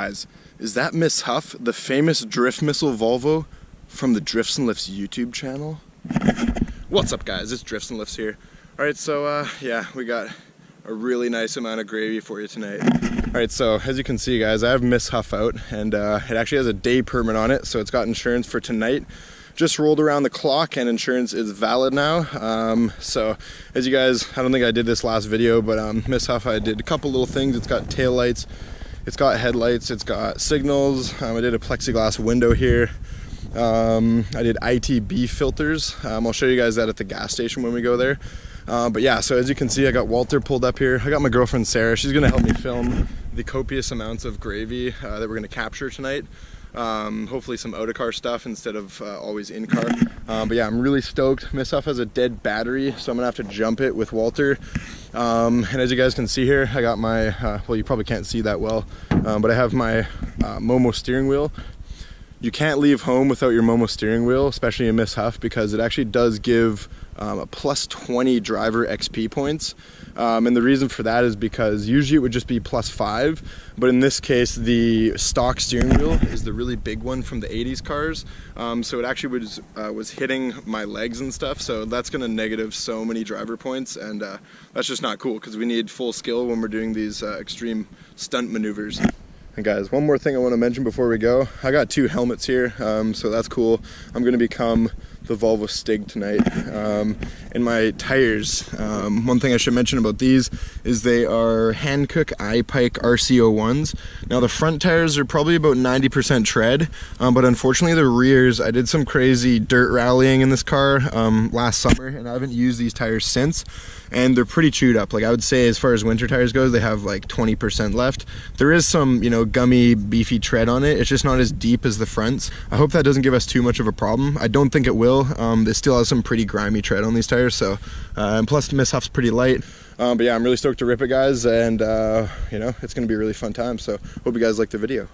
Guys, is that Miss Huff, the famous drift missile Volvo from the Drifts and Lifts YouTube channel? What's up guys, it's Drifts and Lifts here. Alright, so yeah, we got a really nice amount of gravy for you tonight. Alright, so as you can see guys, I have Miss Huff out, and it actually has a day permit on it, so it's got insurance for tonight. Just rolled around the clock and insurance is valid now. So as you guys, I don't think I did this last video, but Miss Huff, I did a couple little things. It's got tail lights, it's got headlights, it's got signals. I did a plexiglass window here. I did ITB filters. I'll show you guys that at the gas station when we go there. But yeah, so as you can see, I got Walter pulled up here. I got my girlfriend Sarah. She's gonna help me film the copious amounts of gravy that we're gonna capture tonight. Hopefully some out of car stuff instead of always in car. But yeah, I'm really stoked. Miss Huff has a dead battery, so I'm gonna have to jump it with Walter. And as you guys can see here, I got my, well, you probably can't see that well, but I have my Momo steering wheel. You can't leave home without your Momo steering wheel, especially in Miss Huff, because it actually does give a plus 20 driver XP points. And the reason for that is because usually it would just be plus 5, but in this case the stock steering wheel is the really big one from the 80s cars. So it actually was hitting my legs and stuff, so that's gonna negative so many driver points, and that's just not cool because we need full skill when we're doing these extreme stunt maneuvers. And guys, one more thing I want to mention before we go. I got 2 helmets here, so that's cool. I'm gonna become the Volvo Stig tonight. And my tires, one thing I should mention about these is they are Hankook iPike RC01s. Now the front tires are probably about 90% tread, but unfortunately the rears, I did some crazy dirt rallying in this car last summer, and I haven't used these tires since, and they're pretty chewed up. Like I would say as far as winter tires goes, they have like 20% left. There is some, you know, gummy, beefy tread on it. It's just not as deep as the fronts. I hope that doesn't give us too much of a problem. I don't think it will. It still has some pretty grimy tread on these tires, so and plus Miss Huff's pretty light. But yeah, I'm really stoked to rip it guys, and you know, it's gonna be a really fun time, so hope you guys like the video.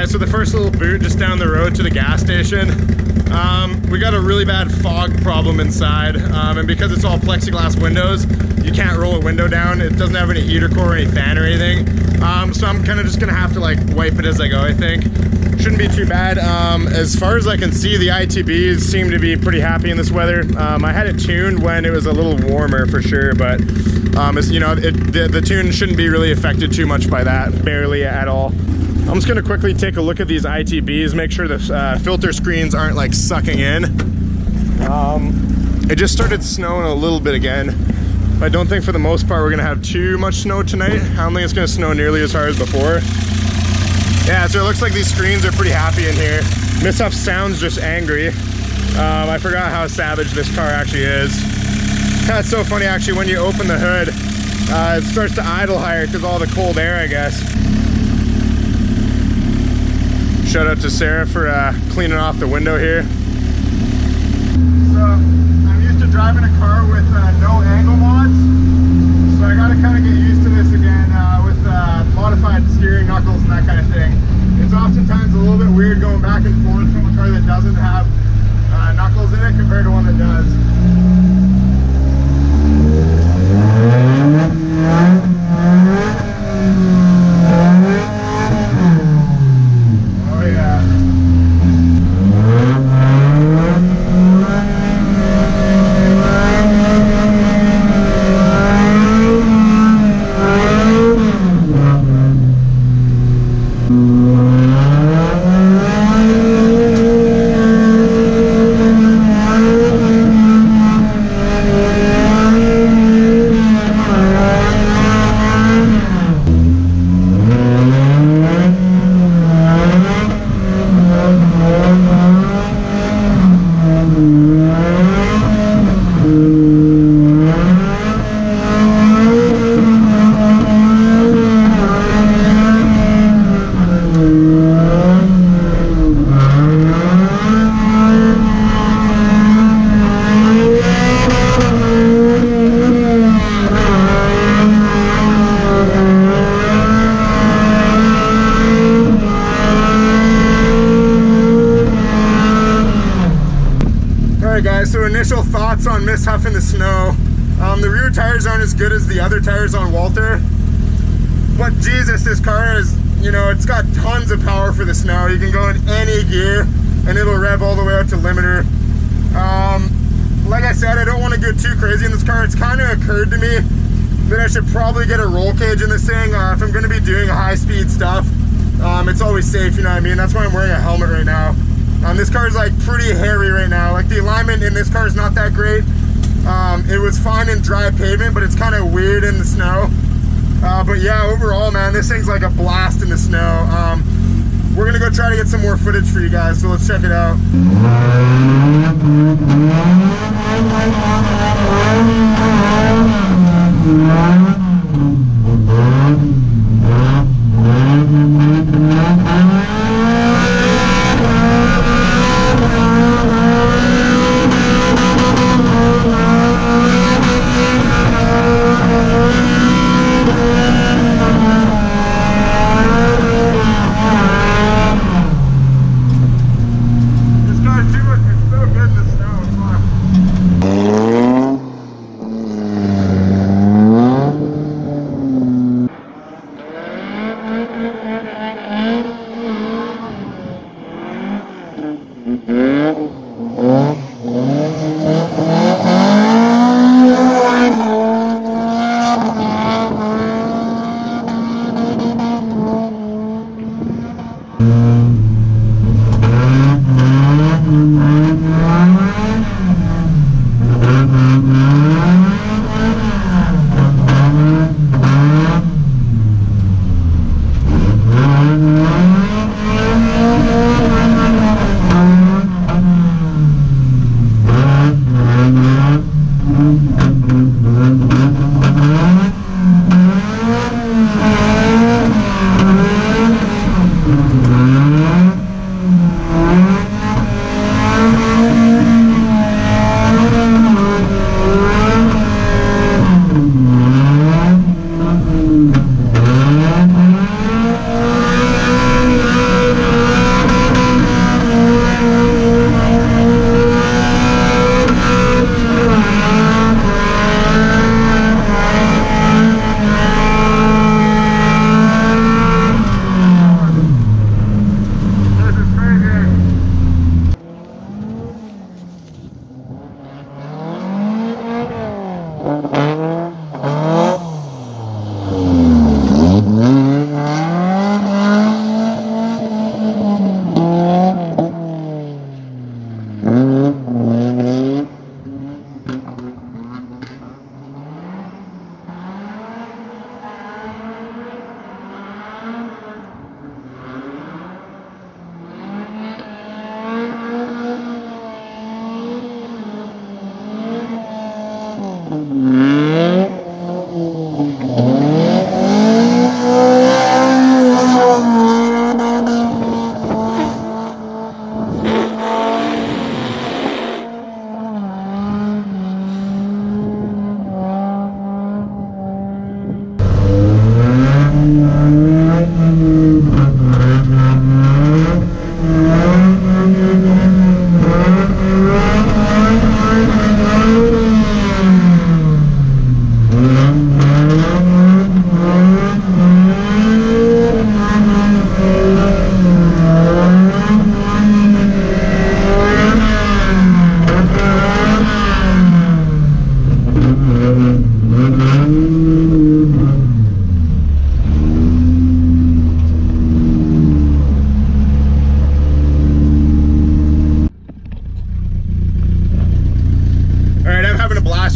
So the first little boot just down the road to the gas station. We got a really bad fog problem inside, and because it's all plexiglass windows, you can't roll a window down. It doesn't have any heater core or any fan or anything. So I'm kind of just gonna have to like wipe it as I go, I think. Shouldn't be too bad. As far as I can see, the ITBs seem to be pretty happy in this weather. I had it tuned when it was a little warmer for sure, but it's, you know, the tune shouldn't be really affected too much by that, barely at all. I'm just gonna quickly take a look at these ITBs, make sure the filter screens aren't like sucking in. It just started snowing a little bit again. I don't think for the most part we're gonna have too much snow tonight. I don't think it's gonna snow nearly as hard as before. Yeah, so it looks like these screens are pretty happy in here. Miss Huff sounds just angry. I forgot how savage this car actually is. That's so funny actually, when you open the hood, it starts to idle higher because all the cold air, I guess. Shout out to Sarah for cleaning off the window here. So I'm used to driving a car with no angle mods, so I gotta kind of get used to this again with modified steering knuckles and that kind of thing. It's oftentimes a little bit weird going back and forth from a car that doesn't have knuckles in it compared to one that does. good as the other tires on Walter. But Jesus, this car is, you know, it's got tons of power for the snow. You can go in any gear and it'll rev all the way out to limiter. Like I said, I don't want to go too crazy in this car. It's kind of occurred to me that I should probably get a roll cage in this thing. If I'm going to be doing high speed stuff, it's always safe, you know what I mean? That's why I'm wearing a helmet right now. This car is like pretty hairy right now. Like the alignment in this car is not that great. It was fine in dry pavement, but it's kind of weird in the snow. But yeah, overall, man, this thing's like a blast in the snow. We're gonna go try to get some more footage for you guys, so let's check it out.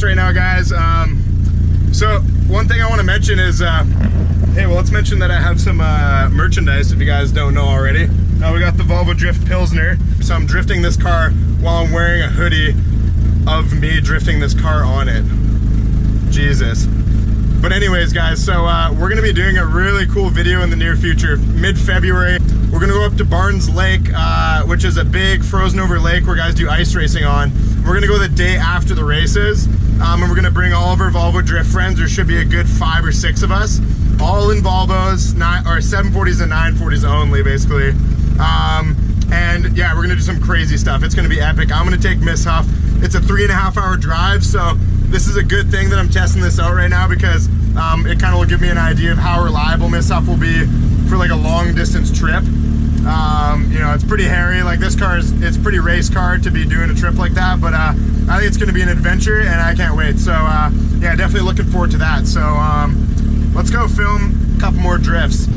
Right now, guys. So one thing I want to mention is hey, well, let's mention that I have some merchandise if you guys don't know already. Now we got the Volvo Drift Pilsner, so I'm drifting this car while I'm wearing a hoodie of me drifting this car on it. Jesus. But anyways, guys, so we're gonna be doing a really cool video in the near future. Mid-February, we're gonna go up to Barnes Lake, which is a big frozen over lake where guys do ice racing on. We're gonna go the day after the races, and we're gonna bring all of our Volvo Drift friends. There should be a good 5 or 6 of us, all in Volvos, 740s and 940s only, basically. And yeah, we're gonna do some crazy stuff. It's gonna be epic. I'm gonna take Miss Huff. It's a 3.5 hour drive, so this is a good thing that I'm testing this out right now, because it kind of will give me an idea of how reliable Miss Huff will be for like a long distance trip. You know, it's pretty hairy. Like, this car it's pretty race car to be doing a trip like that, but I think it's going to be an adventure, and I can't wait. So yeah, definitely looking forward to that. So let's go film a couple more drifts.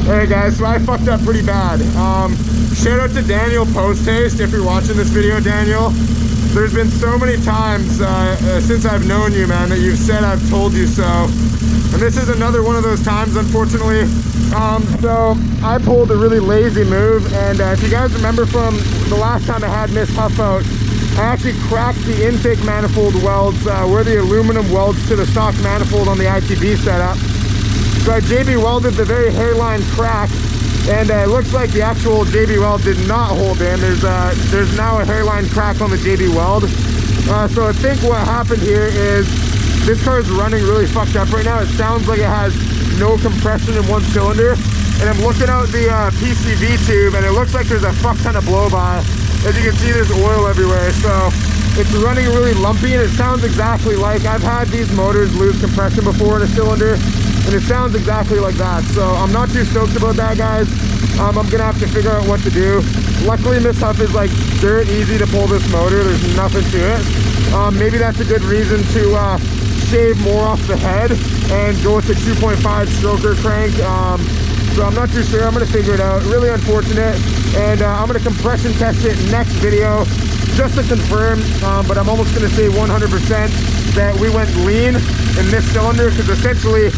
Alright guys, so I fucked up pretty bad. Shout out to Daniel Post Haste if you're watching this video, Daniel. There's been so many times since I've known you, man, that you've said I've told you so. And this is another one of those times, unfortunately. So I pulled a really lazy move, and if you guys remember from the last time I had Miss Huff out, I actually cracked the intake manifold welds where the aluminum welds to the stock manifold on the ITB setup. So I JB welded the very hairline crack, and it looks like the actual JB weld did not hold in. There's now a hairline crack on the JB weld. So I think what happened here is this car is running really fucked up right now. It sounds like it has no compression in one cylinder, and I'm looking out the PCV tube, and it looks like there's a fuck ton of blow by. As you can see, there's oil everywhere, so it's running really lumpy, and it sounds exactly like I've had these motors lose compression before in a cylinder, and it sounds exactly like that. So I'm not too stoked about that, guys. I'm gonna have to figure out what to do. Luckily, Miss Huff is like dirt easy to pull this motor. There's nothing to it. Maybe that's a good reason to shave more off the head and go with the 2.5 stroker crank. So I'm not too sure. I'm gonna figure it out. Really unfortunate, and I'm gonna compression test it next video just to confirm. But I'm almost gonna say 100% that we went lean in this cylinder, because essentially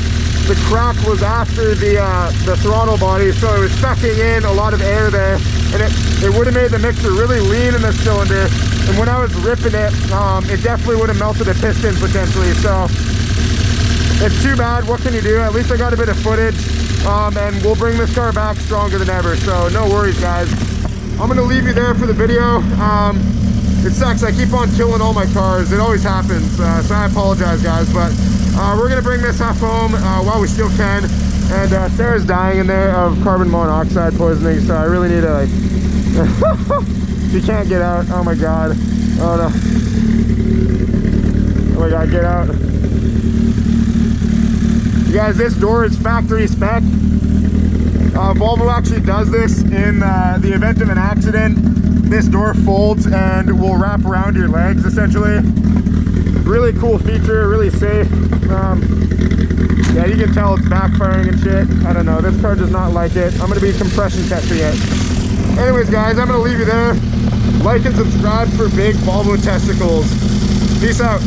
the crack was after the throttle body, so it was sucking in a lot of air there, and it would have made the mixer really lean in this cylinder. And when I was ripping it, it definitely would have melted a piston potentially. So it's too bad. What can you do? At least I got a bit of footage, and we'll bring this car back stronger than ever. So no worries, guys. I'm gonna leave you there for the video. It sucks. I keep on killing all my cars. It always happens. So I apologize, guys, but we're gonna bring this Huff home while we still can. And Sarah's dying in there of carbon monoxide poisoning, so I really need to, like, she can't get out. Oh my god. Oh no. Oh my god, get out. You guys, this door is factory spec. Volvo actually does this in the event of an accident. This door folds and will wrap around your legs, essentially. Really cool feature, really safe. Yeah, you can tell it's backfiring and shit. I don't know, this car does not like it. I'm gonna be compression testing it. Anyways, guys, I'm gonna leave you there. Like and subscribe for big Volvo testicles. Peace out.